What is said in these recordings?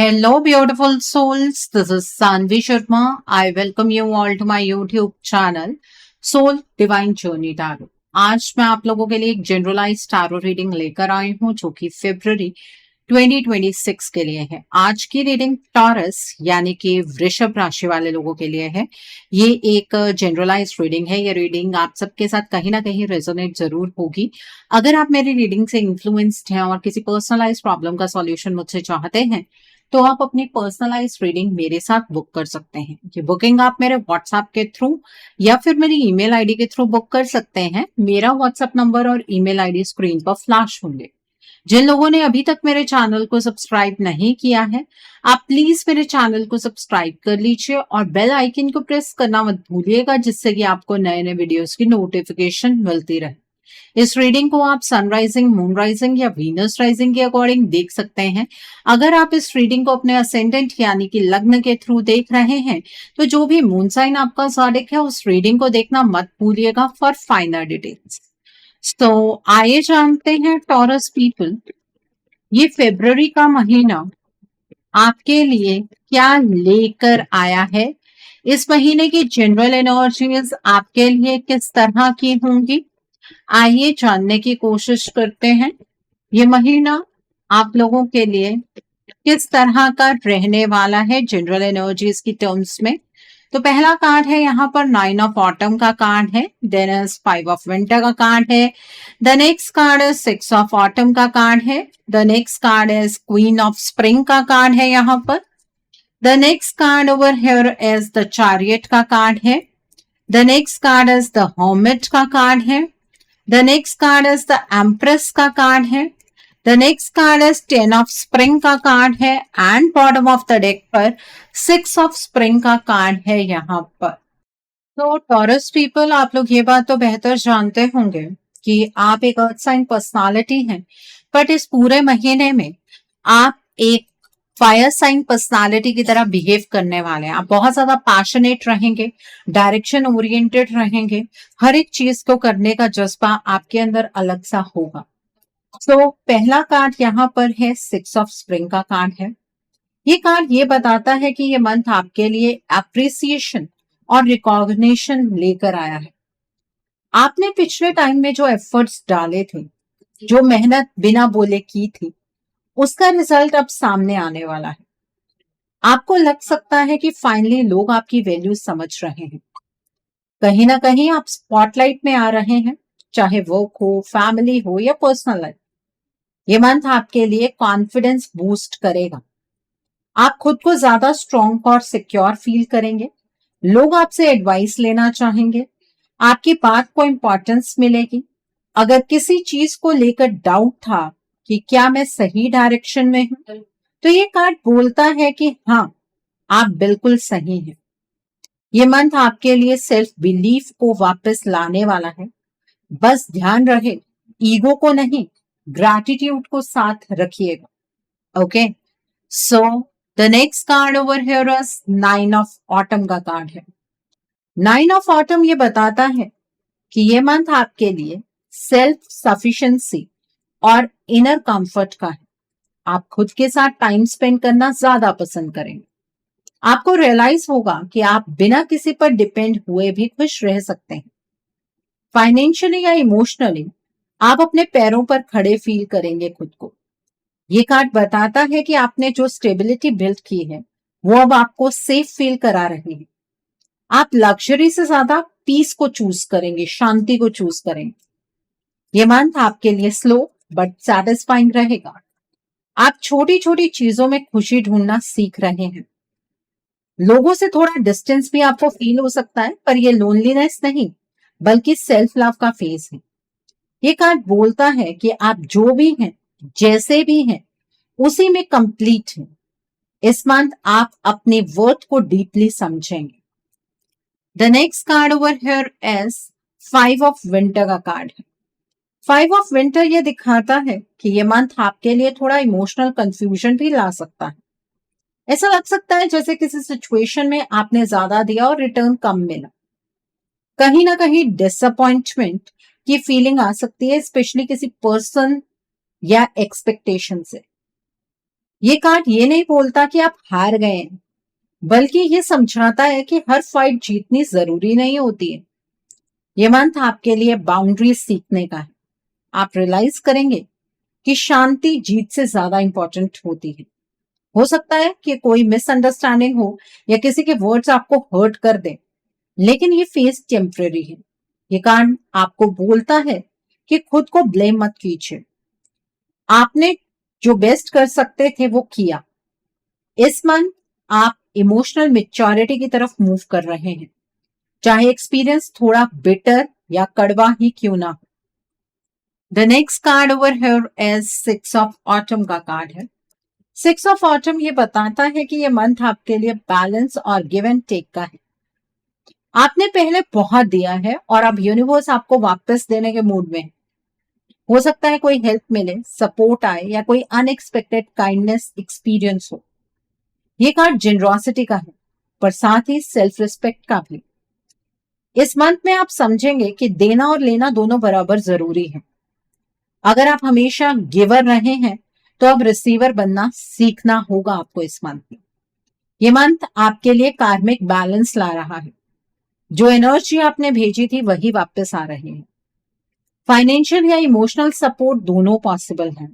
Hello, beautiful souls. This is Sanvi Sharma. I welcome you all to my YouTube channel, Soul Divine Journey Tarot. आज मैं आप लोगों के लिए एक जनरलाइज टारो रीडिंग लेकर आई हूँ जो कि फरवरी 2026 के लिए है। आज की रीडिंग टॉरस यानी कि वृषभ राशि वाले लोगों के लिए है। ये एक जनरलाइज रीडिंग है। ये रीडिंग आप सबके साथ कहीं ना कहीं रेजोनेट जरूर होगी। अगर आप मेरी रीडिंग से इन्फ्लुएंस्ड हैं और किसी पर्सनलाइज प्रॉब्लम का सॉल्यूशन मुझसे चाहते हैं तो आप अपनी पर्सनलाइज रीडिंग मेरे साथ बुक कर सकते हैं। ये बुकिंग आप मेरे व्हाट्सएप के थ्रू या फिर मेरी ईमेल आईडी के थ्रू बुक कर सकते हैं। मेरा व्हाट्सएप नंबर और ईमेल आईडी स्क्रीन पर फ्लैश होंगे। जिन लोगों ने अभी तक मेरे चैनल को सब्सक्राइब नहीं किया है, आप प्लीज मेरे चैनल को सब्सक्राइब कर लीजिए और बेल आइकन को प्रेस करना मत भूलिएगा, जिससे कि आपको नए नए वीडियोस की नोटिफिकेशन मिलती रहे। इस रीडिंग को आप सनराइजिंग, मून राइजिंग या वीनस राइजिंग के अकॉर्डिंग देख सकते हैं। अगर आप इस रीडिंग को अपने असेंडेंट यानी कि लग्न के थ्रू देख रहे हैं तो जो भी मून साइन आपका ज़ोडिक है उस रीडिंग को देखना मत भूलिएगा फॉर फाइनल डिटेल्स। तो आइए जानते हैं टॉरस पीपल, ये फरवरी का महीना आपके लिए क्या लेकर आया है। इस महीने की जनरल एनर्जीज आपके लिए किस तरह की होंगी, आइए जानने की कोशिश करते हैं। ये महीना आप लोगों के लिए किस तरह का रहने वाला है जनरल एनर्जीज की टर्म्स में। तो पहला कार्ड है यहाँ पर 9 ऑफ ऑटम का कार्ड है, देन इज 5 ऑफ विंटर का कार्ड है, the next card is 6 of autumn का कार्ड है, the next card is queen of spring का कार्ड है यहाँ पर, the next card over here is the chariot का कार्ड है, the next card is the hermit का कार्ड है, the next card is the empress का कार्ड है, the next card is 10 of spring का कार्ड है and bottom of the deck पर 6 of spring का कार्ड है यहाँ पर। तो टॉरस पीपल, आप लोग ये बात तो बेहतर जानते होंगे कि आप एक अर्थ साइन पर्सनालिटी हैं, बट इस पूरे महीने में आप एक फायर साइन पर्सनालिटी की तरह बिहेव करने वाले हैं। आप बहुत ज्यादा पैशनेट रहेंगे, डायरेक्शन ओरिएंटेड रहेंगे, हर एक चीज को करने का जज्बा आपके अंदर अलग सा होगा। तो पहला कार्ड यहाँ पर है 6 ऑफ स्प्रिंग का कार्ड है। ये कार्ड ये बताता है कि ये मंथ आपके लिए अप्रिसिएशन और रिकॉग्निशन लेकर आया है। आपने पिछले टाइम में जो एफर्ट्स डाले थे, जो मेहनत बिना बोले की थी, उसका रिजल्ट अब सामने आने वाला है। आपको लग सकता है कि फाइनली लोग आपकी वैल्यू समझ रहे हैं। कहीं ना कहीं आप स्पॉटलाइट में आ रहे हैं, चाहे वर्क हो, फैमिली हो या पर्सनल लाइफ। ये मंथ आपके लिए कॉन्फिडेंस बूस्ट करेगा। आप खुद को ज्यादा स्ट्रॉन्ग और सिक्योर फील करेंगे। लोग आपसे एडवाइस लेना चाहेंगे, आपकी बात को इंपॉर्टेंस मिलेगी। अगर किसी चीज को लेकर डाउट था कि क्या मैं सही डायरेक्शन में हूं, तो ये कार्ड बोलता है कि हाँ, आप बिल्कुल सही हैं। ये मंथ आपके लिए सेल्फ बिलीफ को वापस लाने वाला है। बस ध्यान रहे, ईगो को नहीं, ग्रैटिट्यूड को साथ रखिएगा। Okay, so the next card over here is 9 of autumn का कार्ड है। 9 ऑफ ऑटम ये बताता है कि ये मंथ आपके लिए सेल्फ सफिशिएंसी और इनर कंफर्ट का है। आप खुद के साथ टाइम स्पेंड करना ज्यादा पसंद करेंगे। आपको रियलाइज होगा कि आप बिना किसी पर डिपेंड हुए भी खुश रह सकते हैं। फाइनेंशियली या इमोशनली आप अपने पैरों पर खड़े फील करेंगे खुद को। ये कार्ड बताता है कि आपने जो स्टेबिलिटी बिल्ड की है वो अब आपको सेफ फील करा रही है। आप लग्जरी से ज्यादा पीस को चूज करेंगे, शांति को चूज करेंगे। ये मंथ आपके लिए स्लो बट सैटिस्फाइंग रहेगा। आप छोटी छोटी चीजों में खुशी ढूंढना सीख रहे हैं। लोगों से थोड़ा डिस्टेंस भी आपको फील हो सकता है, पर ये लोनलीनेस नहीं बल्कि सेल्फ लव का फेज है। ये कार्ड बोलता है कि आप जो भी हैं, जैसे भी हैं, उसी में कंप्लीट हैं। इस मंथ आप अपने वर्थ को डीपली समझेंगे। The next card over here is 5 of winter का कार्ड है। 5 ऑफ विंटर ये दिखाता है कि ये मंथ आपके लिए थोड़ा इमोशनल कंफ्यूजन भी ला सकता है। ऐसा लग सकता है जैसे किसी सिचुएशन में आपने ज्यादा दिया और रिटर्न कम मिला। कहीं ना कहीं डिसअपॉइंटमेंट की फीलिंग आ सकती है, स्पेशली किसी पर्सन या एक्सपेक्टेशन से। ये कार्ड ये नहीं बोलता कि आप हार गए हैं, बल्कि ये समझाता है कि हर फाइट जीतनी जरूरी नहीं होती है। ये मंथ आपके लिए बाउंड्रीज सीखने का है। आप रियलाइज करेंगे कि शांति जीत से ज्यादा इंपॉर्टेंट होती है। हो सकता है कि कोई मिसअंडरस्टैंडिंग हो या किसी के वर्ड्स आपको हर्ट कर दे, लेकिन ये फेज टेम्पररी है। ये कार्ड आपको बोलता है कि खुद को ब्लेम मत कीजिए। आपने जो बेस्ट कर सकते थे वो किया। इस मंथ आप इमोशनल मेच्योरिटी की तरफ मूव कर रहे हैं, चाहे एक्सपीरियंस थोड़ा बिटर या कड़वा ही क्यों ना हो। The next card over here is 6 of autumn का कार्ड है। 6 ऑफ ऑटम ये बताता है कि ये मंथ आपके लिए बैलेंस और गिव एंड टेक का है। आपने पहले बहुत दिया है और अब यूनिवर्स आपको वापस देने के मूड में है। हो सकता है कोई हेल्प मिले, सपोर्ट आए या कोई अनएक्सपेक्टेड काइंडनेस एक्सपीरियंस हो। ये कार्ड जेनरॉसिटी का है, पर साथ ही सेल्फ रिस्पेक्ट का भी। इस मंथ में आप समझेंगे कि देना और लेना दोनों बराबर जरूरी है। अगर आप हमेशा गिवर रहे हैं तो अब रिसीवर बनना सीखना होगा आपको इस मंथ में। ये मंथ आपके लिए कार्मिक बैलेंस ला रहा है। जो एनर्जी आपने भेजी थी वही वापस आ रही है। फाइनेंशियल या इमोशनल सपोर्ट दोनों पॉसिबल है।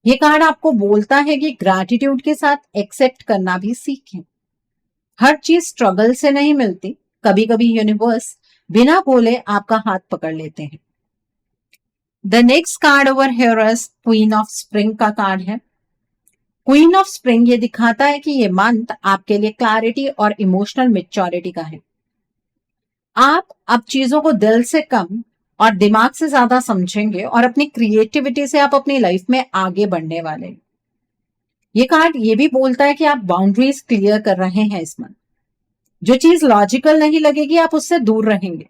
ये कार्ड आपको बोलता है कि ग्रैटिट्यूड के साथ एक्सेप्ट करना भी सीखें। हर चीज स्ट्रगल से नहीं मिलती, कभी कभी यूनिवर्स बिना बोले आपका हाथ पकड़ लेते हैं। The next card over here is queen of spring का कार्ड है। क्वीन ऑफ स्प्रिंग ये दिखाता है कि ये मंथ आपके लिए क्लैरिटी और इमोशनल मेच्योरिटी का है। आप अब चीजों को दिल से कम और दिमाग से ज्यादा समझेंगे और अपनी क्रिएटिविटी से आप अपनी लाइफ में आगे बढ़ने वाले हैं। ये कार्ड ये भी बोलता है कि आप बाउंड्रीज क्लियर कर रहे हैं इस मंथ। जो चीज लॉजिकल नहीं लगेगी आप उससे दूर रहेंगे।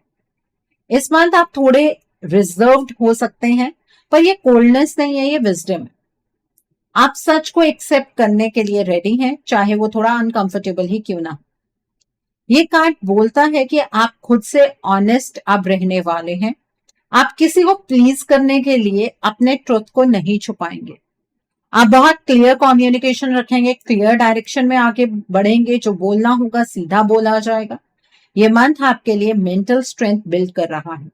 इस मंथ आप थोड़े रिजर्व्ड हो सकते हैं, पर ये कोल्डनेस नहीं है, ये विजडम है। आप सच को एक्सेप्ट करने के लिए रेडी हैं, चाहे वो थोड़ा अनकंफर्टेबल ही क्यों ना हो। ये कार्ड बोलता है कि आप खुद से ऑनेस्ट अब रहने वाले हैं। आप किसी को प्लीज करने के लिए अपने ट्रुथ को नहीं छुपाएंगे। आप बहुत क्लियर कम्युनिकेशन रखेंगे, क्लियर डायरेक्शन में आगे बढ़ेंगे। जो बोलना होगा सीधा बोला जाएगा। ये मंथ आपके लिए मेंटल स्ट्रेंथ बिल्ड कर रहा है।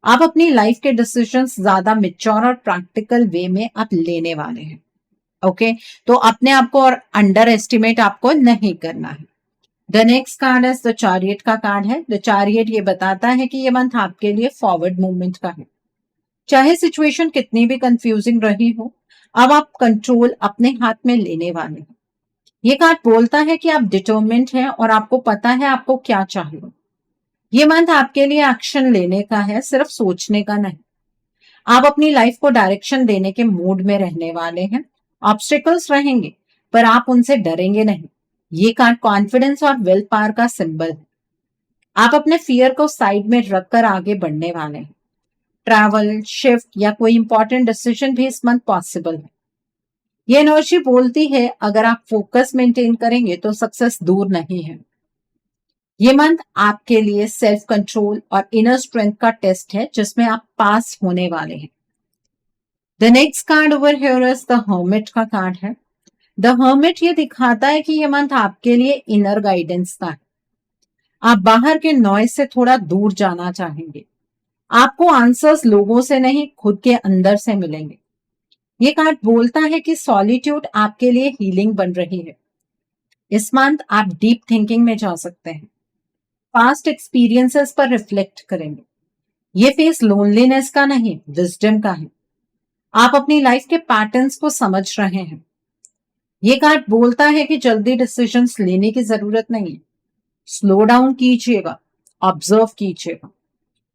आप अपनी लाइफ के डिसीजंस ज्यादा मेच्योर और प्रैक्टिकल वे में आप लेने वाले हैं। ओके, तो अपने आप को और अंडर एस्टिमेट आपको नहीं करना है। द नेक्स्ट कार्ड है द चैरियट का कार्ड है। द चैरियट ये बताता है कि ये मंथ आपके लिए फॉरवर्ड मूवमेंट का है। चाहे सिचुएशन कितनी भी कंफ्यूजिंग रही हो, अब आप कंट्रोल अपने हाथ में लेने वाले हैं। ये कार्ड बोलता है कि आप डिटरमिन्ड हैं और आपको पता है आपको क्या चाहिए। ये मंथ आपके लिए एक्शन लेने का है, सिर्फ सोचने का नहीं। आप अपनी लाइफ को डायरेक्शन देने के मूड में रहने वाले हैं। ऑब्स्टिकल्स रहेंगे, पर आप उनसे डरेंगे नहीं। ये कार्ड कॉन्फिडेंस और विल पावर का सिंबल है। आप अपने फियर को साइड में रखकर आगे बढ़ने वाले हैं। ट्रैवल, शिफ्ट या कोई इंपॉर्टेंट डिसीजन भी इस मंथ पॉसिबल है। ये एनर्जी बोलती है अगर आप फोकस मेंटेन करेंगे तो सक्सेस दूर नहीं है। ये मंथ आपके लिए सेल्फ कंट्रोल और इनर स्ट्रेंथ का टेस्ट है, जिसमें आप पास होने वाले हैं। The next card over here is the hermit का कार्ड है। द हर्मिट ये दिखाता है कि ये मंथ आपके लिए इनर गाइडेंस का है। आप बाहर के नॉइज से थोड़ा दूर जाना चाहेंगे। आपको आंसर्स लोगों से नहीं, खुद के अंदर से मिलेंगे। ये कार्ड बोलता है कि सॉलिट्यूड आपके लिए हीलिंग बन रही है। इस मंथ आप डीप थिंकिंग में जा सकते हैं। पास्ट एक्सपीरियंसेस पर रिफ्लेक्ट करेंगे। ये फेस लोनलीनेस का नहीं, विजडम का है। आप अपनी लाइफ के पैटर्न्स को समझ रहे हैं। ये कार्ड बोलता है कि जल्दी डिसीजंस लेने की जरूरत नहीं। स्लो डाउन कीजिएगा, ऑब्जर्व कीजिएगा।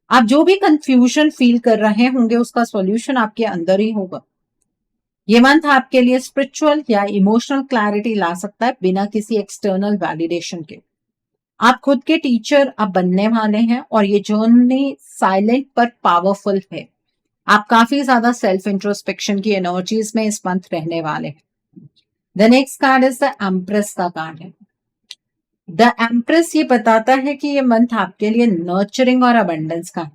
आप जो भी कंफ्यूजन फील कर रहे होंगे उसका सॉल्यूशन आपके अंदर ही होगा। ये मंथ आपके लिए स्पिरिचुअल या इमोशनल क्लैरिटी ला सकता है, बिना किसी एक्सटर्नल वैलिडेशन के। आप खुद के टीचर अब बनने वाले हैं और ये जर्नी साइलेंट पर पावरफुल है। आप काफी ज्यादा सेल्फ इंट्रोस्पेक्शन की एनर्जीज में इस मंथ रहने वाले हैं। The next card is the empress का कार्ड है। द एम्प्रेस ये बताता है कि ये मंथ आपके लिए नर्चरिंग और अबंडेंस का है।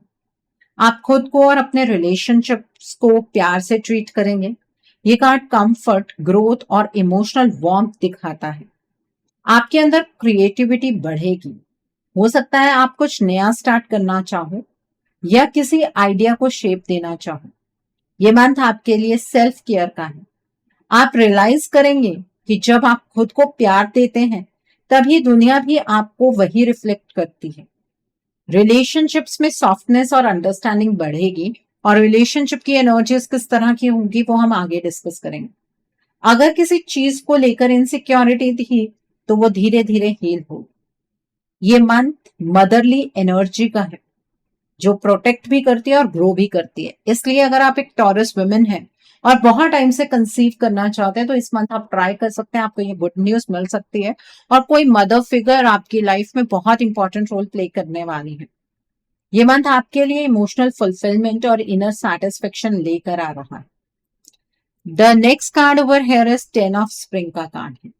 आप खुद को और अपने रिलेशनशिप्स को प्यार से ट्रीट करेंगे। ये कार्ड कंफर्ट, ग्रोथ और इमोशनल वार्मथ दिखाता है। आपके अंदर क्रिएटिविटी बढ़ेगी। हो सकता है आप कुछ नया स्टार्ट करना चाहो या किसी आइडिया को शेप देना चाहो। ये मंथ आपके लिए सेल्फ केयर का है। आप रियलाइज करेंगे कि जब आप खुद को प्यार देते हैं तभी दुनिया भी आपको वही रिफ्लेक्ट करती है। रिलेशनशिप्स में सॉफ्टनेस और अंडरस्टैंडिंग बढ़ेगी और रिलेशनशिप की एनर्जीज किस तरह की होंगी वो हम आगे डिस्कस करेंगे। अगर किसी चीज को लेकर इनसिक्योरिटी थी तो वो धीरे धीरे हील होगी। ये मंथ मदरली एनर्जी का है जो प्रोटेक्ट भी करती है और ग्रो भी करती है। इसलिए अगर आप एक टॉरस वुमेन है और बहुत टाइम से कंसीव करना चाहते हैं तो इस मंथ आप ट्राई कर सकते हैं, आपको ये गुड न्यूज मिल सकती है और कोई मदर फिगर आपकी लाइफ में बहुत इंपॉर्टेंट रोल प्ले करने वाली है। ये मंथ आपके लिए इमोशनल फुलफिलमेंट और इनर सेटिस्फेक्शन लेकर आ रहा है। The next card over here is 10 of spring का कार्ड है।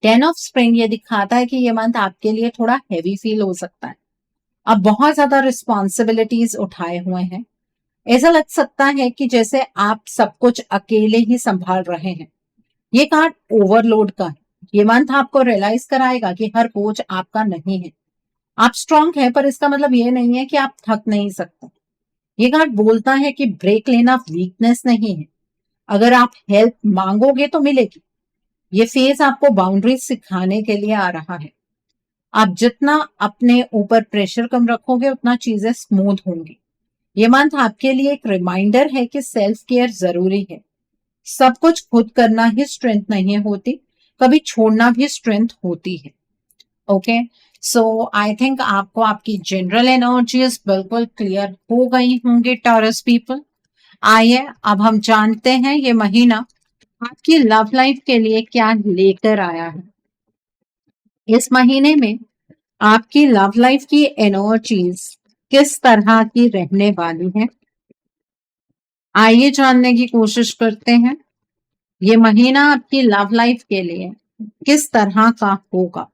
10 ऑफ स्प्रिंग ये दिखाता है कि ये मंथ आपके लिए थोड़ा हैवी फील हो सकता है। आप बहुत ज्यादा रिस्पॉन्सिबिलिटीज उठाए हुए हैं। ऐसा लग सकता है कि जैसे आप सब कुछ अकेले ही संभाल रहे हैं। ये कार्ड ओवरलोड का है। ये मंथ आपको रियलाइज कराएगा कि हर बोझ आपका नहीं है। आप स्ट्रांग है पर इसका मतलब ये नहीं है कि आप थक नहीं सकते। ये कार्ड बोलता है कि ब्रेक लेना वीकनेस नहीं है। अगर आप हेल्प मांगोगे तो मिलेगी। ये फेज आपको बाउंड्रीज सिखाने के लिए आ रहा है। आप जितना अपने ऊपर प्रेशर कम रखोगे उतना चीजें स्मूथ होंगी। ये मंथ आपके लिए एक रिमाइंडर है कि सेल्फ केयर जरूरी है। सब कुछ खुद करना ही स्ट्रेंथ नहीं होती, कभी छोड़ना भी स्ट्रेंथ होती है। ओके, सो आई थिंक आपको आपकी जनरल एनर्जीज बिल्कुल क्लियर हो गई होंगी टॉरस पीपल। आइए अब हम जानते हैं ये महीना आपकी लव लाइफ के लिए क्या लेकर आया है। इस महीने में आपकी लव लाइफ की एनर्जीज किस तरह की रहने वाली है, आइए जानने की कोशिश करते हैं। ये महीना आपकी लव लाइफ के लिए किस तरह का होगा।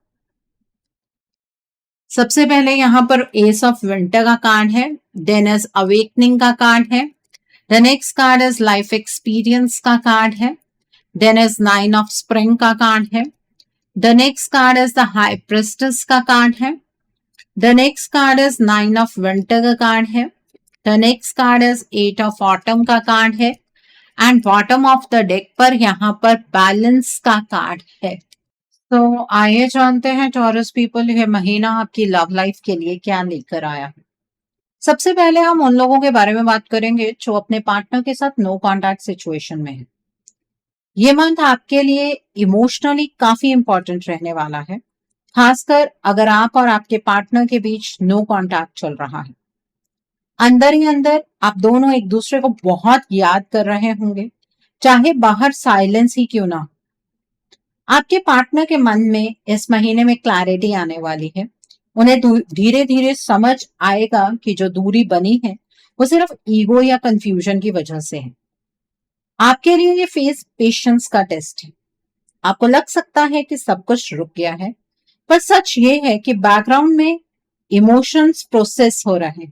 सबसे पहले यहाँ पर एस ऑफ विंटर का कार्ड है, देन इज अवेकनिंग का कार्ड है, the next card is life experience का कार्ड है, देन इज 9 ऑफ स्प्रिंग का कार्ड है, the next card is the high priestess का कार्ड है, the next card is 9 of winter का कार्ड है, the next card is 8 of autumn का card है and bottom of the deck पर यहाँ पर बैलेंस का कार्ड है। तो आइए जानते हैं टॉरस पीपल ये महीना आपकी लव लाइफ के लिए क्या लेकर आया है। सबसे पहले हम उन लोगों के बारे में बात करेंगे जो अपने पार्टनर के साथ नो कॉन्टैक्ट सिचुएशन में है। ये मंथ आपके लिए इमोशनली काफी इंपॉर्टेंट रहने वाला है, खासकर अगर आप और आपके पार्टनर के बीच नो कॉन्टैक्ट चल रहा है। अंदर ही अंदर आप दोनों एक दूसरे को बहुत याद कर रहे होंगे, चाहे बाहर साइलेंस ही क्यों ना हो। आपके पार्टनर के मन में इस महीने में क्लैरिटी आने वाली है। उन्हें धीरे धीरे समझ आएगा कि जो दूरी बनी है वो सिर्फ ईगो या कंफ्यूजन की वजह से है। आपके लिए ये फेज पेशेंस का टेस्ट है। आपको लग सकता है कि सब कुछ रुक गया है, पर सच ये है कि बैकग्राउंड में इमोशंस प्रोसेस हो रहे हैं।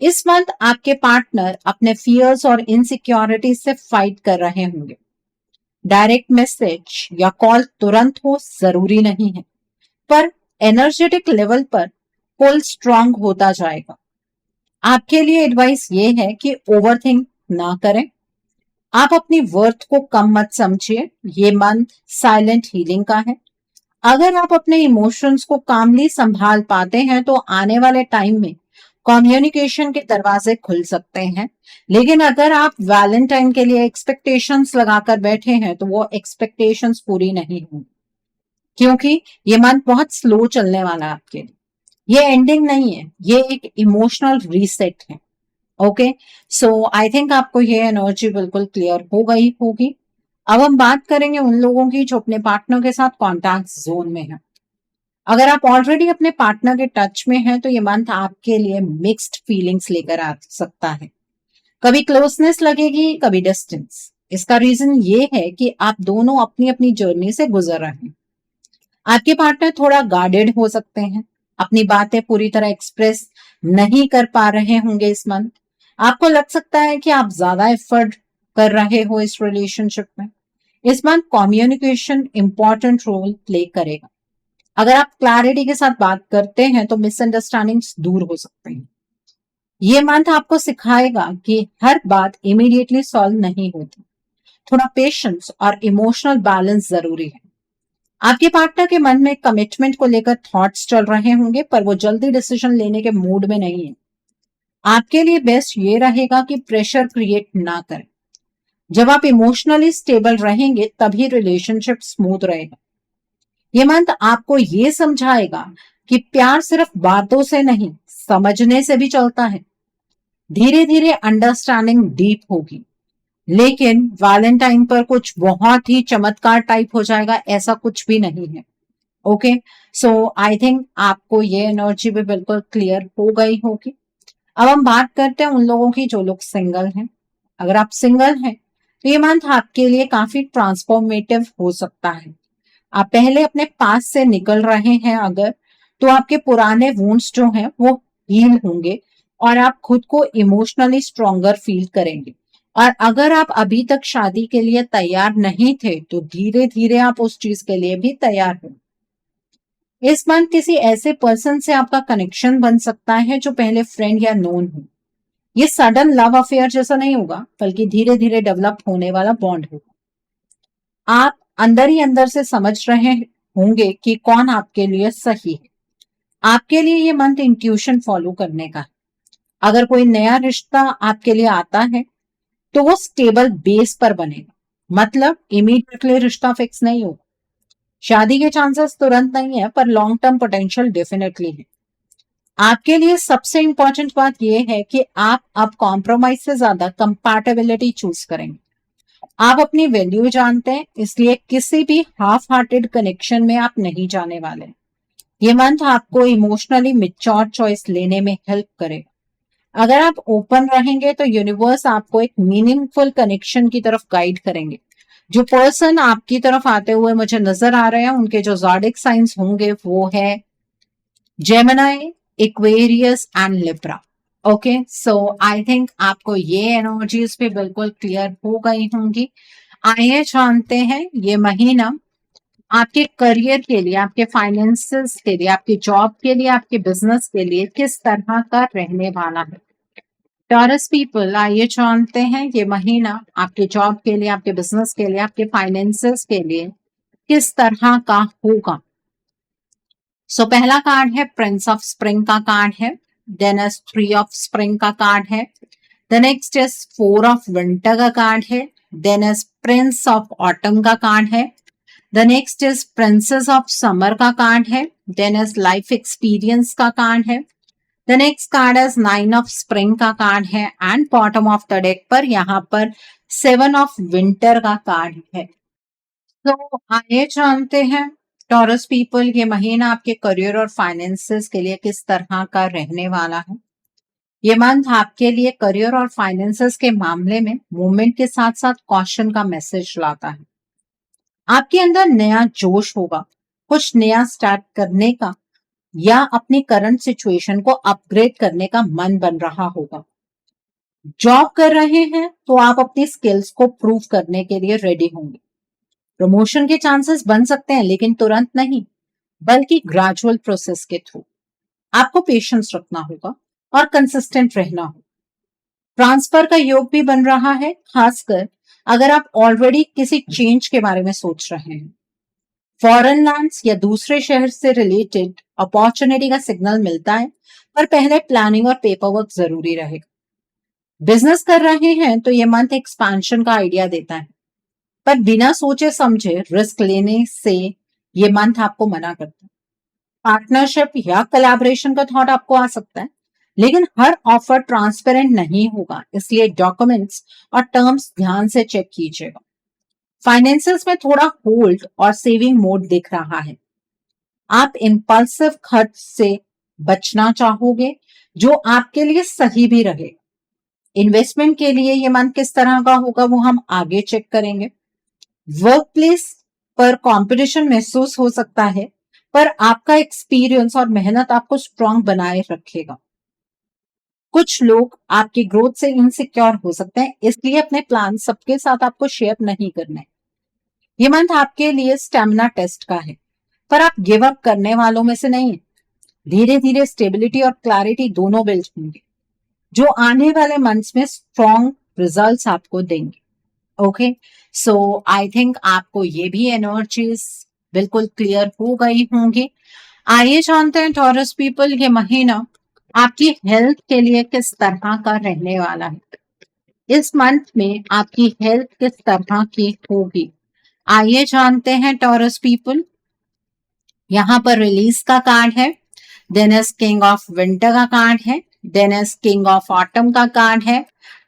इस मंथ आपके पार्टनर अपने फियर्स और इनसिक्योरिटी से फाइट कर रहे होंगे। डायरेक्ट मैसेज या कॉल तुरंत हो जरूरी नहीं है, पर एनर्जेटिक लेवल पर पुल स्ट्रांग होता जाएगा। आपके लिए एडवाइस ये है कि ओवरथिंक ना करें। आप अपनी वर्थ को कम मत समझिए। ये मंथ साइलेंट हीलिंग का है। अगर आप अपने इमोशंस को कामली संभाल पाते हैं तो आने वाले टाइम में कम्युनिकेशन के दरवाजे खुल सकते हैं। लेकिन अगर आप वैलेंटाइन के लिए एक्सपेक्टेशंस लगाकर बैठे हैं तो वो एक्सपेक्टेशंस पूरी नहीं होंगी, क्योंकि ये मंथ बहुत स्लो चलने वाला है आपके लिए। ये एंडिंग नहीं है, ये एक इमोशनल रीसेट है। ओके, सो आई थिंक आपको ये एनर्जी बिल्कुल क्लियर हो गई होगी। अब हम बात करेंगे उन लोगों की जो अपने पार्टनर के साथ कॉन्टैक्ट जोन में है। अगर आप ऑलरेडी अपने पार्टनर के टच में हैं तो ये मंथ आपके लिए मिक्स्ड फीलिंग्स लेकर आ सकता है। कभी क्लोजनेस लगेगी, कभी डिस्टेंस। इसका रीजन ये है कि आप दोनों अपनी अपनी जर्नी से गुजर रहे हैं। आपके पार्टनर थोड़ा गार्डेड हो सकते हैं, अपनी बातें पूरी तरह एक्सप्रेस नहीं कर पा रहे होंगे इस मंथ। आपको लग सकता है कि आप ज्यादा एफर्ट कर रहे हो इस रिलेशनशिप में। इस month communication important role play करेगा। अगर आप क्लैरिटी के साथ बात करते हैं तो मिसअंडरस्टैंडिंग्स दूर हो सकते हैं। ये मंथ आपको सिखाएगा कि हर बात इमीडिएटली सॉल्व नहीं होती, थोड़ा पेशेंस और इमोशनल बैलेंस जरूरी है। आपके पार्टनर के मन में कमिटमेंट को लेकर थॉट्स चल रहे होंगे, पर वो जल्दी डिसीजन लेने के मूड में नहीं है। आपके लिए बेस्ट ये रहेगा कि प्रेशर क्रिएट ना करें। जब आप इमोशनली स्टेबल रहेंगे तभी रिलेशनशिप स्मूथ रहेगा। ये मंथ आपको ये समझाएगा कि प्यार सिर्फ बातों से नहीं, समझने से भी चलता है। धीरे धीरे अंडरस्टैंडिंग डीप होगी, लेकिन वैलेंटाइन पर कुछ बहुत ही चमत्कार टाइप हो जाएगा, ऐसा कुछ भी नहीं है। ओके, सो आई थिंक आपको ये एनर्जी भी बिल्कुल क्लियर हो गई होगी। अब हम बात करते हैं उन लोगों की जो लोग सिंगल हैं। अगर आप सिंगल हैं तो ये मंथ आपके लिए काफी ट्रांसफॉर्मेटिव हो सकता है। आप पहले अपने पास से निकल रहे हैं अगर, तो आपके पुराने वुंड्स जो हैं वो हील होंगे और आप खुद को इमोशनली स्ट्रॉन्गर फील करेंगे। और अगर आप अभी तक शादी के लिए तैयार नहीं थे तो धीरे धीरे आप उस चीज के लिए भी तैयार हो। इस मंथ किसी ऐसे पर्सन से आपका कनेक्शन बन सकता है जो पहले फ्रेंड या नोन हो। ये सडन लव अफेयर जैसा नहीं होगा, बल्कि धीरे धीरे डेवलप होने वाला बॉन्ड होगा। आप अंदर ही अंदर से समझ रहे होंगे कि कौन आपके लिए सही है। आपके लिए ये मंथ इंट्यूशन फॉलो करने का है। अगर कोई नया रिश्ता आपके लिए आता है तो वो स्टेबल बेस पर बनेगा, मतलब इमीडिएटली रिश्ता फिक्स नहीं होगा। शादी के चांसेस तुरंत नहीं है, पर लॉन्ग टर्म पोटेंशियल डेफिनेटली है। आपके लिए सबसे इंपॉर्टेंट बात यह है कि आप अब कॉम्प्रोमाइज से ज्यादा कंपैटिबिलिटी चूज करेंगे। आप अपनी वैल्यू जानते हैं, इसलिए किसी भी हाफ हार्टेड कनेक्शन में आप नहीं जाने वाले। ये मंथ आपको इमोशनली मैच्योर चॉइस लेने में हेल्प करेगा। अगर आप ओपन रहेंगे तो यूनिवर्स आपको एक मीनिंगफुल कनेक्शन की तरफ गाइड करेंगे। जो पर्सन आपकी तरफ आते हुए मुझे नजर आ रहे हैं, उनके जो ज़ोडिक साइंस होंगे वो है Gemini, Aquarius and Libra. Okay, so I think आपको ये एनर्जीज भी बिल्कुल क्लियर हो गई होंगी। आइए जानते हैं ये महीना आपके करियर के लिए, आपके फाइनेंसेस के लिए, आपकी जॉब के लिए, आपके बिजनेस के लिए किस तरह का रहने वाला है। टॉरस पीपल, आइए जानते हैं ये महीना आपके जॉब के लिए, आपके बिजनेस के लिए, आपके फाइनेंसेस के लिए किस तरह का होगा। सो पहला कार्ड है प्रिंस ऑफ स्प्रिंग का कार्ड है, देन एस 3 ऑफ स्प्रिंग का कार्ड है, the next is 4 of winter का कार्ड है, then ace prince of autumn का कार्ड है, the next is princess of summer का कार्ड है, देन इज लाइफ एक्सपीरियंस का कार्ड है, the next card is 9 of spring का कार्ड है and bottom of the deck पर यहाँ पर 7 ऑफ विंटर का कार्ड है। तो आइए जानते हैं टॉरस पीपल ये महीना आपके करियर और फाइनेंसेस के लिए किस तरह का रहने वाला है। ये मंथ आपके लिए करियर और फाइनेंसेस के मामले में मूवमेंट के साथ साथ कॉशन का मैसेज लाता है। आपके अंदर नया जोश होगा, कुछ नया स्टार्ट करने का या अपनी करंट सिचुएशन को अपग्रेड करने का मन बन रहा होगा। जॉब कर रहे हैं तो आप अपनी स्किल्स को प्रूव करने के लिए रेडी होंगे। प्रमोशन के चांसेस बन सकते हैं, लेकिन तुरंत नहीं, बल्कि ग्रेजुअल प्रोसेस के थ्रू। आपको पेशेंस रखना होगा और कंसिस्टेंट रहना होगा। ट्रांसफर का योग भी बन रहा है, खासकर अगर आप ऑलरेडी किसी चेंज के बारे में सोच रहे हैं। फॉरेन लैंड्स या दूसरे शहर से रिलेटेड अपॉर्चुनिटी का सिग्नल मिलता है, पर पहले प्लानिंग और पेपर वर्क जरूरी रहेगा। बिजनेस कर रहे हैं तो ये मंथ एक्सपेंशन का आइडिया देता है, पर बिना सोचे समझे रिस्क लेने से ये मंथ आपको मना करता है। पार्टनरशिप या कोलैबोरेशन का थॉट आपको आ सकता है, लेकिन हर ऑफर ट्रांसपेरेंट नहीं होगा, इसलिए डॉक्यूमेंट्स और टर्म्स ध्यान से चेक कीजिएगा। फाइनेंसेस में थोड़ा होल्ड और सेविंग मोड दिख रहा है। आप इंपल्सिव खर्च से बचना चाहोगे, जो आपके लिए सही भी रहे। इन्वेस्टमेंट के लिए ये मंथ किस तरह का होगा वो हम आगे चेक करेंगे। वर्क प्लेस पर कंपटीशन महसूस हो सकता है, पर आपका एक्सपीरियंस और मेहनत आपको स्ट्रांग बनाए रखेगा। कुछ लोग आपकी ग्रोथ से इनसिक्योर हो सकते हैं, इसलिए अपने प्लान सबके साथ आपको शेयर नहीं करना है। ये मंथ आपके लिए स्टेमिना टेस्ट का है, पर आप गिव अप करने वालों में से नहीं है। धीरे धीरे स्टेबिलिटी और क्लैरिटी दोनों बिल्ड होंगे, जो आने वाले मंथ्स में स्ट्रॉन्ग रिजल्ट्स आपको देंगे। ओके, सो आई थिंक आपको ये भी एनर्जीज बिल्कुल क्लियर हो गई होंगी। आइए जानते हैं टॉरस पीपल, ये महीना आपकी हेल्थ के लिए किस तरह का रहने वाला है। इस मंथ में आपकी हेल्थ किस तरह की होगी, आइए जानते हैं टॉरस पीपल। यहाँ पर रिलीज का कार्ड है, then is king of winter का कार्ड है, then is king of autumn का कार्ड है,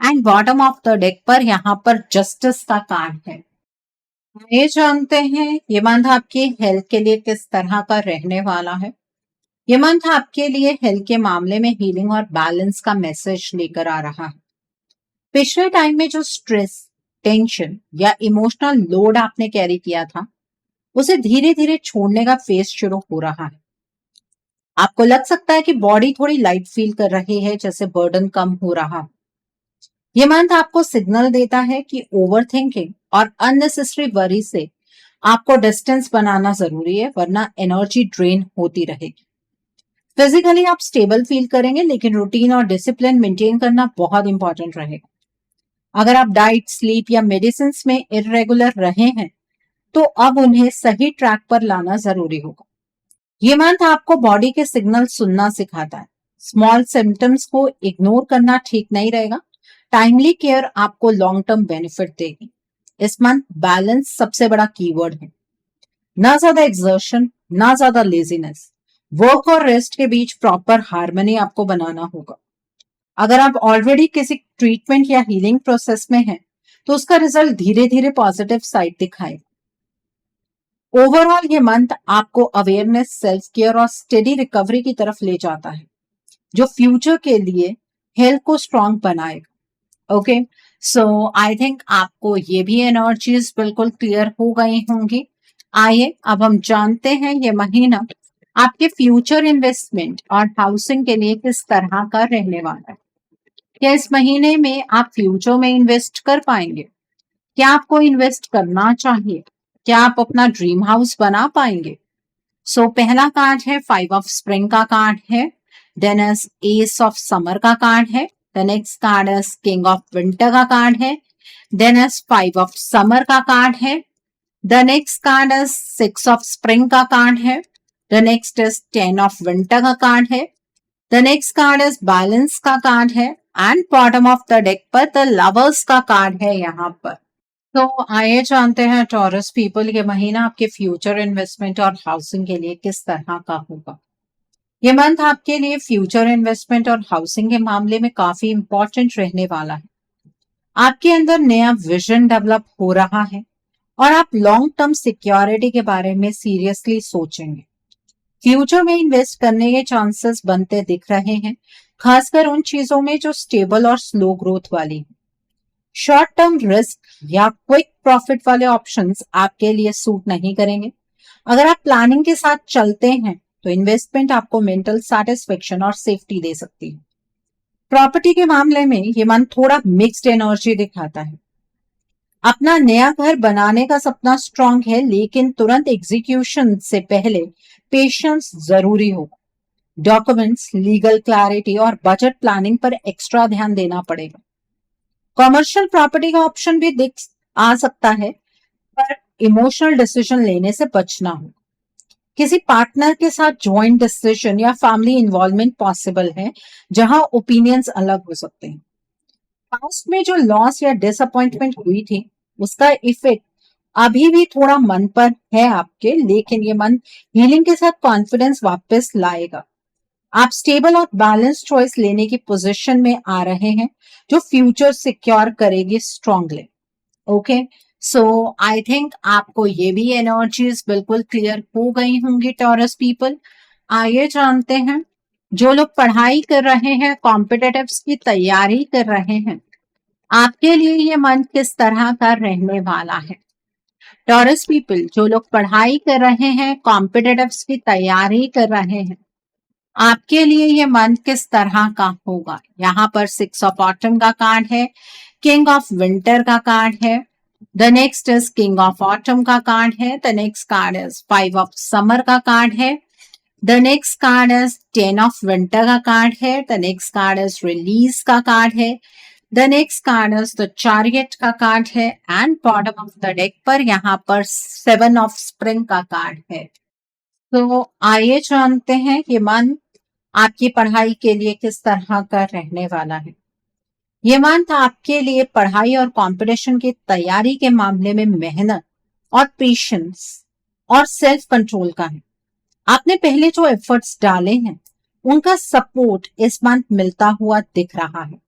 and bottom of the deck पर यहाँ पर जस्टिस का कार्ड है। ये जानते हैं ये मंथ आपकी हेल्थ के लिए किस तरह का रहने वाला है। ये मंथ आपके लिए हेल्थ के मामले में हीलिंग और बैलेंस का मैसेज लेकर आ रहा है। पिछले टाइम में जो स्ट्रेस, टेंशन या इमोशनल लोड आपने कैरी किया था, उसे धीरे धीरे छोड़ने का फेज शुरू हो रहा है। आपको लग सकता है कि बॉडी थोड़ी लाइट फील कर रही है, जैसे बर्डन कम हो रहा है। ये मंथ आपको सिग्नल देता है कि ओवर थिंकिंग और अननेसेसरी वरी से आपको डिस्टेंस बनाना जरूरी है, वरना एनर्जी ड्रेन होती रहेगी। फिजिकली आप स्टेबल फील करेंगे, लेकिन रूटीन और डिसिप्लिन मेंटेन करना बहुत इंपॉर्टेंट रहेगा। अगर आप डाइट, स्लीप या मेडिसिन में इरेगुलर रहे हैं, तो अब उन्हें सही ट्रैक पर लाना जरूरी होगा। ये मंथ आपको बॉडी के सिग्नल सुनना सिखाता है। स्मॉल सिम्टम्स को इग्नोर करना ठीक नहीं रहेगा। टाइमली केयर आपको लॉन्ग टर्म बेनिफिट देगी। इस मंथ बैलेंस सबसे बड़ा कीवर्ड है। ना ज्यादा एक्सर्शन, ना ज्यादा लेजीनेस। वर्क और रेस्ट के बीच प्रॉपर हार्मनी आपको बनाना होगा। अगर आप ऑलरेडी किसी ट्रीटमेंट या हीलिंग प्रोसेस में हैं, तो उसका रिजल्ट धीरे धीरे पॉजिटिव साइड दिखाएगा। ओवरऑल ये मंथ आपको अवेयरनेस, सेल्फ केयर और स्टेडी रिकवरी की तरफ ले जाता है, जो फ्यूचर के लिए हेल्थ को स्ट्रांग बनाएगा। ओके, सो आई थिंक आपको ये भी एनर्जीज बिल्कुल क्लियर हो गई होंगी। आइए अब हम जानते हैं ये महीना आपके फ्यूचर इन्वेस्टमेंट और हाउसिंग के लिए किस तरह का रहने वाला है। क्या इस महीने में आप फ्यूचर में इन्वेस्ट कर पाएंगे? क्या आपको इन्वेस्ट करना चाहिए? क्या आप अपना ड्रीम हाउस बना पाएंगे? सो पहला कार्ड है 5 ऑफ स्प्रिंग का कार्ड है, then is ace of summer का कार्ड है, the next card is king of winter का कार्ड है, देन इज 5 ऑफ समर का कार्ड है, the next card is 6 of spring का कार्ड है, the next is 10 of winter का card है, the next card is balance का card है, and bottom of the deck पर द लवर्स का कार्ड है यहाँ पर। तो आइए जानते हैं टॉरस पीपल, ये महीना आपके फ्यूचर इन्वेस्टमेंट और हाउसिंग के लिए किस तरह का होगा। ये मंथ आपके लिए फ्यूचर इन्वेस्टमेंट और हाउसिंग के मामले में काफी इंपॉर्टेंट रहने वाला है। आपके अंदर नया विजन डेवलप हो रहा है और आप लॉन्ग टर्म सिक्योरिटी के बारे में सीरियसली सोचेंगे। फ्यूचर में इन्वेस्ट करने के चांसेस बनते दिख रहे हैं, खासकर उन चीजों में जो स्टेबल और स्लो ग्रोथ वाली है। शॉर्ट टर्म रिस्क या क्विक प्रॉफिट वाले ऑप्शंस आपके लिए सूट नहीं करेंगे। अगर आप प्लानिंग के साथ चलते हैं, तो इन्वेस्टमेंट आपको मेंटल सैटिस्फैक्शन और सेफ्टी दे सकती है। प्रॉपर्टी के मामले में ये मन थोड़ा मिक्स्ड एनर्जी दिखाता है। अपना नया घर बनाने का सपना स्ट्रांग है, लेकिन तुरंत एग्जीक्यूशन से पहले पेशेंस जरूरी होगा। डॉक्यूमेंट्स, लीगल क्लैरिटी और बजट प्लानिंग पर एक्स्ट्रा ध्यान देना पड़ेगा। कमर्शियल प्रॉपर्टी का ऑप्शन भी दिख आ सकता है, पर इमोशनल डिसीजन लेने से बचना हो। किसी पार्टनर के साथ जॉइंट डिसीजन या फैमिली इन्वॉल्वमेंट पॉसिबल है, जहां ओपिनियंस अलग हो सकते हैं। पास्ट में जो लॉस या डिसअपॉइंटमेंट हुई थी, उसका इफेक्ट अभी भी थोड़ा मन पर है आपके, लेकिन ये मन हीलिंग के साथ कॉन्फिडेंस वापस लाएगा। आप स्टेबल और बैलेंस चॉइस लेने की पोजीशन में आ रहे हैं, जो फ्यूचर सिक्योर करेगी strongly. Okay, so I think आपको ये भी एनर्जीज बिल्कुल क्लियर हो गई होंगी टॉरस पीपल। आइए जानते हैं, जो लोग पढ़ाई कर रहे हैं, कॉम्पिटिटिव्स की तैयारी कर रहे हैं, आपके लिए ये मंथ किस तरह का रहने वाला है। टॉरस पीपल, जो लोग पढ़ाई कर रहे हैं, कॉम्पिटिटिव्स की तैयारी कर रहे हैं, आपके लिए ये मंथ किस तरह का होगा। यहाँ पर 6 ऑफ ऑटम का कार्ड है, किंग ऑफ विंटर का कार्ड है, the next is king of autumn का कार्ड है, the next card is 5 of summer का कार्ड है, the next card is 10 of winter का कार्ड है, the next card is release का कार्ड है, the next card is the chariot का card है, and bottom of the deck पर यहाँ पर 7 ऑफ स्प्रिंग का कार्ड है। तो आइए जानते हैं ये मंथ आपकी पढ़ाई के लिए किस तरह का रहने वाला है। ये मंथ आपके लिए पढ़ाई और कंपटीशन की तैयारी के मामले में मेहनत और पेशेंस और सेल्फ कंट्रोल का है। आपने पहले जो एफर्ट्स डाले हैं उनका सपोर्ट इस मंथ मिलता हुआ दिख रहा है,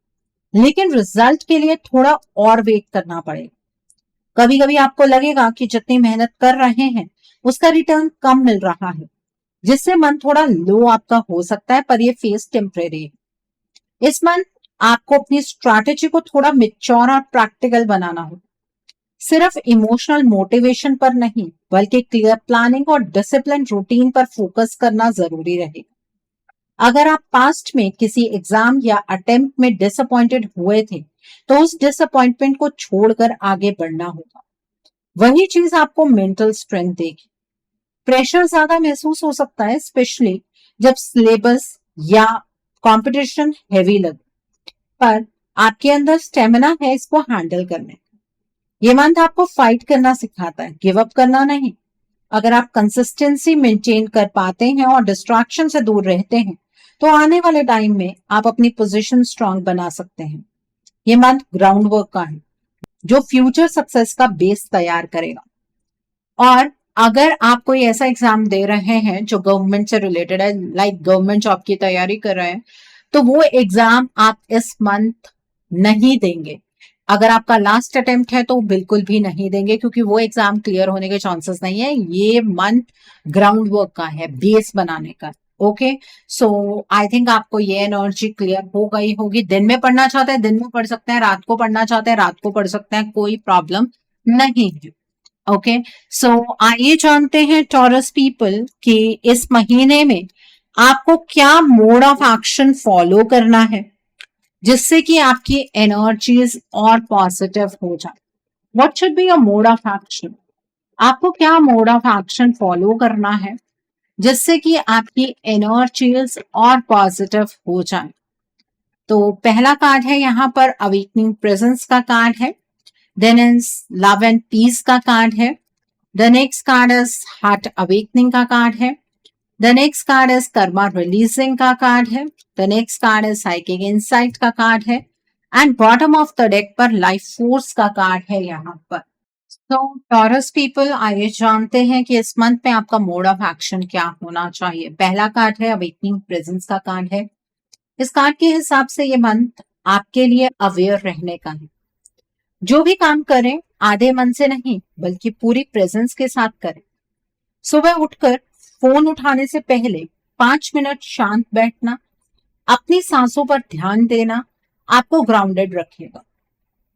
लेकिन रिजल्ट के लिए थोड़ा और वेट करना पड़ेगा। कभी कभी आपको लगेगा कि जितनी मेहनत कर रहे हैं उसका रिटर्न कम मिल रहा है, जिससे मन थोड़ा लो आपका हो सकता है, पर ये फेज टेम्परेरी है। इस मंथ आपको अपनी स्ट्रैटेजी को थोड़ा मेच्योर और प्रैक्टिकल बनाना होगा। सिर्फ इमोशनल मोटिवेशन पर नहीं, बल्कि क्लियर प्लानिंग और डिसिप्लिन रूटीन पर फोकस करना जरूरी रहेगा। अगर आप पास्ट में किसी एग्जाम या अटेम्प्ट में डिसअपॉइंटेड हुए थे, तो उस डिसअपॉइंटमेंट को छोड़कर आगे बढ़ना होगा। वही चीज आपको मेंटल स्ट्रेंथ देगी। प्रेशर ज्यादा महसूस हो सकता है, स्पेशली जब सिलेबस या कंपटीशन हैवी लगे, पर आपके अंदर स्टेमिना है इसको हैंडल करने का। ये मंथ आपको फाइट करना सिखाता है, गिव अप करना नहीं। अगर आप कंसिस्टेंसी मेंटेन कर पाते हैं और डिस्ट्रैक्शन से दूर रहते हैं, तो आने वाले टाइम में आप अपनी पोजीशन स्ट्रांग बना सकते हैं। ये मंथ ग्राउंड वर्क का है, जो फ्यूचर सक्सेस का बेस तैयार करेगा। और अगर आप कोई ऐसा एग्जाम दे रहे हैं जो गवर्नमेंट से रिलेटेड है, लाइक गवर्नमेंट जॉब की तैयारी कर रहे हैं, तो वो एग्जाम आप इस मंथ नहीं देंगे। अगर आपका लास्ट अटेम्प्ट है तो बिल्कुल भी नहीं देंगे, क्योंकि वो एग्जाम क्लियर होने के चांसेस नहीं है। ये मंथ ग्राउंड वर्क का है, बेस बनाने का। ओके, सो आई थिंक आपको ये एनर्जी क्लियर हो गई होगी। दिन में पढ़ना चाहते हैं दिन में पढ़ सकते हैं, रात को पढ़ना चाहते हैं रात को पढ़ सकते हैं, कोई प्रॉब्लम नहीं है। ओके, सो आइए जानते हैं टॉरस पीपल कि इस महीने में आपको क्या मोड ऑफ एक्शन फॉलो करना है जिससे कि आपकी एनर्जीज और पॉजिटिव हो जाए। What should be your mode of action? आपको क्या मोड ऑफ एक्शन फॉलो करना है जिससे कि आपकी एनर्जीज और पॉजिटिव हो जाए। तो पहला कार्ड है यहाँ पर अवेकनिंग प्रेजेंस का कार्ड है, then is love and peace का कार्ड है, the next card is heart awakening का कार्ड है, the next card is karma releasing का कार्ड है, the next card is psychic insight का कार्ड है, and bottom of the deck पर life force का कार्ड है यहाँ पर। तो टॉरस पीपल, आइए जानते हैं कि इस मंथ में आपका मोड ऑफ एक्शन क्या होना चाहिए। पहला कार्ड है अवेकनिंग प्रेजेंस का कार्ड है। इस कार्ड के हिसाब से ये मंथ आपके लिए अवेयर रहने का है। जो भी काम करें आधे मन से नहीं बल्कि पूरी प्रेजेंस के साथ करें। सुबह उठकर फोन उठाने से पहले 5 मिनट शांत बैठना, अपनी सांसों पर ध्यान देना आपको ग्राउंडेड रखेगा।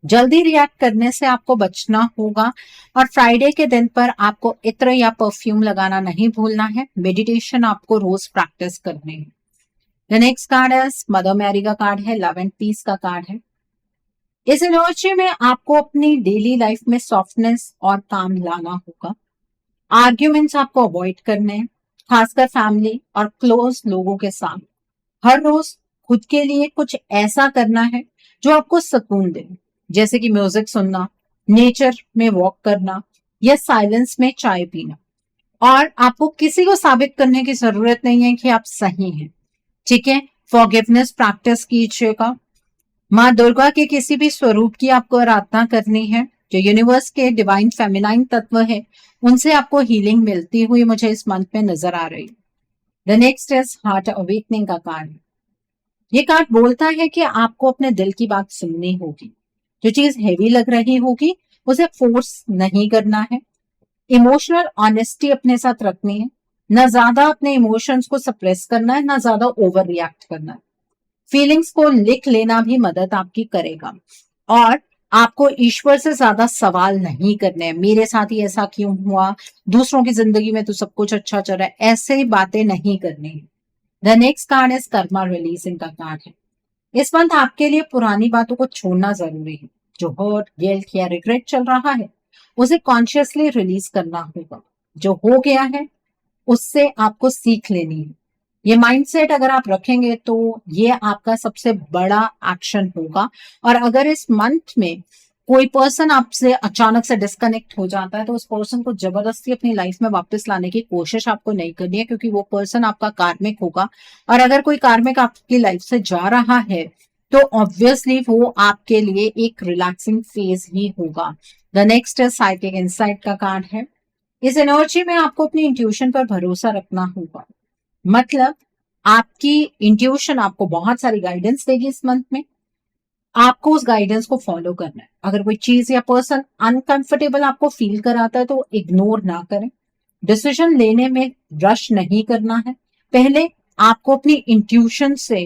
जल्दी रिएक्ट करने से आपको बचना होगा, और फ्राइडे के दिन पर आपको इत्र या परफ्यूम लगाना नहीं भूलना है। मेडिटेशन आपको रोज प्रैक्टिस करनी है। द नेक्स्ट कार्ड है मदर मैरी का कार्ड है, लव एंड पीस का कार्ड है। इस एनर्जी में आपको अपनी डेली लाइफ में सॉफ्टनेस और काम लाना होगा। आर्ग्यूमेंट्स आपको अवॉइड करने हैं, खासकर फैमिली और क्लोज लोगों के साथ। हर रोज खुद के लिए कुछ ऐसा करना है जो आपको सुकून दे, जैसे कि म्यूजिक सुनना, नेचर में वॉक करना या साइलेंस में चाय पीना। और आपको किसी को साबित करने की जरूरत नहीं है कि आप सही हैं, ठीक है। फॉरगिवनेस प्रैक्टिस कीजिएगा। माँ दुर्गा के किसी भी स्वरूप की आपको आराधना करनी है। जो यूनिवर्स के डिवाइन फेमिनाइन तत्व है उनसे आपको हीलिंग मिलती हुई मुझे इस मंथ में नजर आ रही है। The next is heart awakening का कार्ड। ये कार्ड बोलता है कि आपको अपने दिल की बात सुननी होगी। जो चीज हैवी लग रही होगी उसे फोर्स नहीं करना है। इमोशनल ऑनेस्टी अपने साथ रखनी है। ना ज्यादा अपने इमोशंस को सप्रेस करना है, ना ज्यादा ओवर रिएक्ट करना है। फीलिंग्स को लिख लेना भी मदद आपकी करेगा। और आपको ईश्वर से ज्यादा सवाल नहीं करने हैं, मेरे साथ ही ऐसा क्यों हुआ, दूसरों की जिंदगी में तो सब कुछ अच्छा चल रहा है, ऐसे बातें नहीं करनी है। The next card is karma releasing का कार्ड है। इस मंथ आपके लिए पुरानी बातों को छोड़ना जरूरी है। जो हर्ट, गिल्ट या रिग्रेट चल रहा है उसे कॉन्शियसली रिलीज करना होगा। जो हो गया है उससे आपको सीख लेनी है। ये माइंडसेट अगर आप रखेंगे तो ये आपका सबसे बड़ा एक्शन होगा। और अगर इस मंथ में कोई पर्सन आपसे अचानक से डिस्कनेक्ट हो जाता है तो उस पर्सन को जबरदस्ती अपनी लाइफ में वापस लाने की कोशिश आपको नहीं करनी है, क्योंकि वो पर्सन आपका कार्मिक होगा। और अगर कोई कार्मिक आपकी लाइफ से जा रहा है तो ऑब्वियसली वो आपके लिए एक रिलैक्सिंग फेज ही होगा। The next is psychic insight का कार्ड है। इस एनर्जी में आपको अपनी इंट्यूशन पर भरोसा रखना होगा। मतलब आपकी इंट्यूशन आपको बहुत सारी गाइडेंस देगी इस मंथ में। आपको उस गाइडेंस को फॉलो करना है। अगर कोई चीज या पर्सन अनकंफर्टेबल आपको फील कराता है तो इग्नोर ना करें। डिसीजन लेने में रश नहीं करना है। पहले आपको अपनी इंट्यूशन से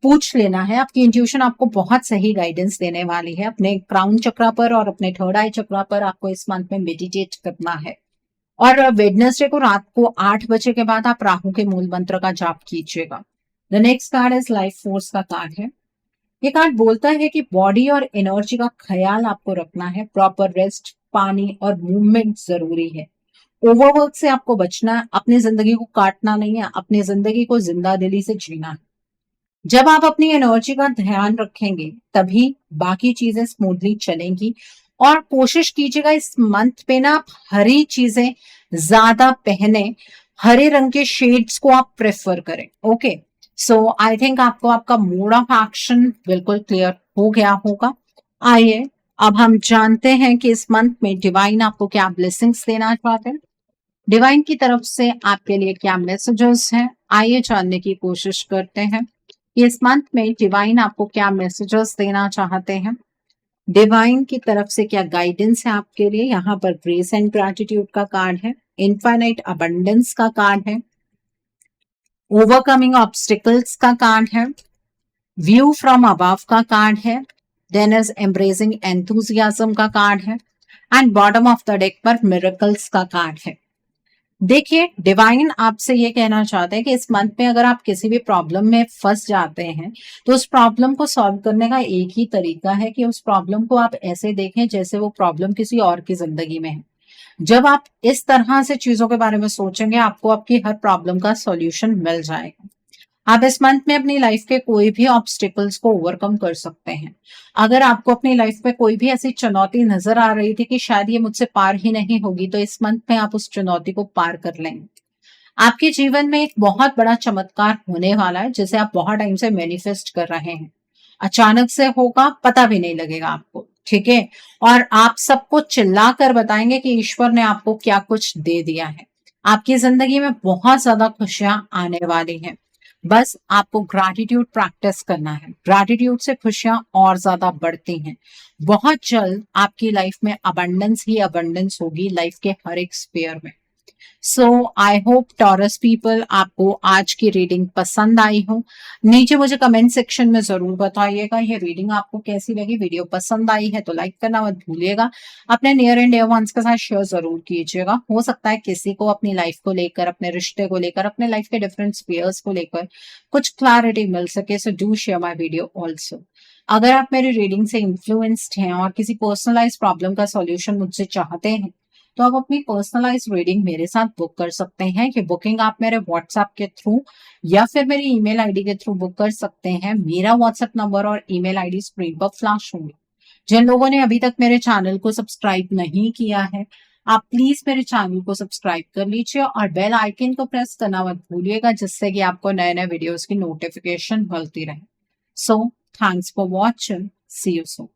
पूछ लेना है। आपकी इंट्यूशन आपको बहुत सही गाइडेंस देने वाली है। अपने क्राउन चक्रा पर और अपने थर्ड आई चक्रा पर आपको इस मंथ में मेडिटेट करना है। और वेडनेसडे को रात को 8 बजे के बाद आप राहु के मूल मंत्र का जाप कीजिएगा। The next card is life force का कार्ड है। ये कार्ड बोलता है कि बॉडी और एनर्जी का ख्याल आपको रखना है। प्रॉपर रेस्ट, पानी और मूवमेंट जरूरी है। ओवरवर्क से आपको बचना है। अपनी जिंदगी को काटना नहीं है, अपनी जिंदगी को जिंदा दिली से जीना है। जब आप अपनी एनर्जी का ध्यान रखेंगे तभी बाकी चीजें स्मूथली चलेंगी। और कोशिश कीजिएगा इस मंथ पे ना आप हरी चीजें ज्यादा पहने, हरे रंग के शेड्स को आप प्रेफर करें। ओके, सो आई थिंक आपको आपका मोड ऑफ एक्शन बिल्कुल क्लियर हो गया होगा। आइए अब हम जानते हैं कि इस मंथ में डिवाइन आपको क्या ब्लेसिंग्स देना चाहते हैं। डिवाइन की तरफ से आपके लिए क्या मैसेजेस हैं, आइए जानने की कोशिश करते हैं। इस मंथ में डिवाइन आपको क्या मैसेजेस देना चाहते हैं। डिवाइन की तरफ से क्या गाइडेंस है आपके लिए। यहाँ पर ग्रेस एंड ग्रैटिट्यूड का कार्ड है। इनफाइनाइट अबंडेंस का कार्ड है। ओवरकमिंग ऑब्स्टिकल्स का कार्ड है। व्यू फ्रॉम अबव का कार्ड है। देन इज एम्ब्रेसिंग एंथुजियाज्म का कार्ड है। And bottom of the deck पर मिरेकल्स का कार्ड है। देखिए, डिवाइन आपसे ये कहना चाहते हैं कि इस मंथ में अगर आप किसी भी प्रॉब्लम में फंस जाते हैं तो उस प्रॉब्लम को सॉल्व करने का एक ही तरीका है कि उस प्रॉब्लम को आप ऐसे देखें जैसे वो प्रॉब्लम किसी और की जिंदगी में है। जब आप इस तरह से चीजों के बारे में सोचेंगे आपको आपकी हर प्रॉब्लम का सॉल्यूशन मिल जाएगा। आप इस मंथ में अपनी लाइफ के कोई भी ऑब्स्टिकल्स को ओवरकम कर सकते हैं। अगर आपको अपनी लाइफ में कोई भी ऐसी चुनौती नजर आ रही थी कि शायद ये मुझसे पार ही नहीं होगी, तो इस मंथ में आप उस चुनौती को पार कर लेंगे। आपके जीवन में एक बहुत बड़ा चमत्कार होने वाला है जिसे आप बहुत टाइम से मैनिफेस्ट कर रहे हैं। अचानक से होगा, पता भी नहीं लगेगा आपको, ठीक है। और आप सबको चिल्ला कर बताएंगे कि ईश्वर ने आपको क्या कुछ दे दिया है। आपकी जिंदगी में बहुत ज्यादा खुशियां आने वाली हैं। बस आपको ग्रैटिट्यूड प्रैक्टिस करना है। ग्रैटिट्यूड से खुशियां और ज्यादा बढ़ती हैं। बहुत जल्द आपकी लाइफ में अबंडेंस ही अबंडेंस होगी, लाइफ के हर एक स्फीयर में। सो आई होप टॉरस पीपल आपको आज की रीडिंग पसंद आई हो। नीचे मुझे कमेंट सेक्शन में जरूर बताइएगा ये रीडिंग आपको कैसी लगी। वीडियो पसंद आई है तो लाइक करना मत भूलिएगा। अपने नियर एंड डियर वंस के साथ शेयर जरूर कीजिएगा। हो सकता है किसी को अपनी लाइफ को लेकर, अपने रिश्ते को लेकर, अपने लाइफ के डिफरेंट स्फीयर्स को लेकर कुछ क्लैरिटी मिल सके। So do share my video also. अगर आप मेरी रीडिंग से इन्फ्लुएंस्ड हैं और किसी पर्सनलाइज प्रॉब्लम का सॉल्यूशन मुझसे चाहते हैं तो आप अपनी पर्सनलाइज रीडिंग मेरे साथ बुक कर सकते हैं। कि बुकिंग आप मेरे व्हाट्सएप के थ्रू या फिर मेरी ईमेल आईडी के थ्रू बुक कर सकते हैं। मेरा व्हाट्सएप नंबर और ईमेल आईडी स्क्रीन पर फ्लैश होंगे। जिन लोगों ने अभी तक मेरे चैनल को सब्सक्राइब नहीं किया है, आप प्लीज मेरे चैनल को सब्सक्राइब कर लीजिए और बेल आइकन को प्रेस करना मत भूलिएगा, जिससे कि आपको नए नए वीडियोस की नोटिफिकेशन मिलती रहे। So thanks for watching, see you soon.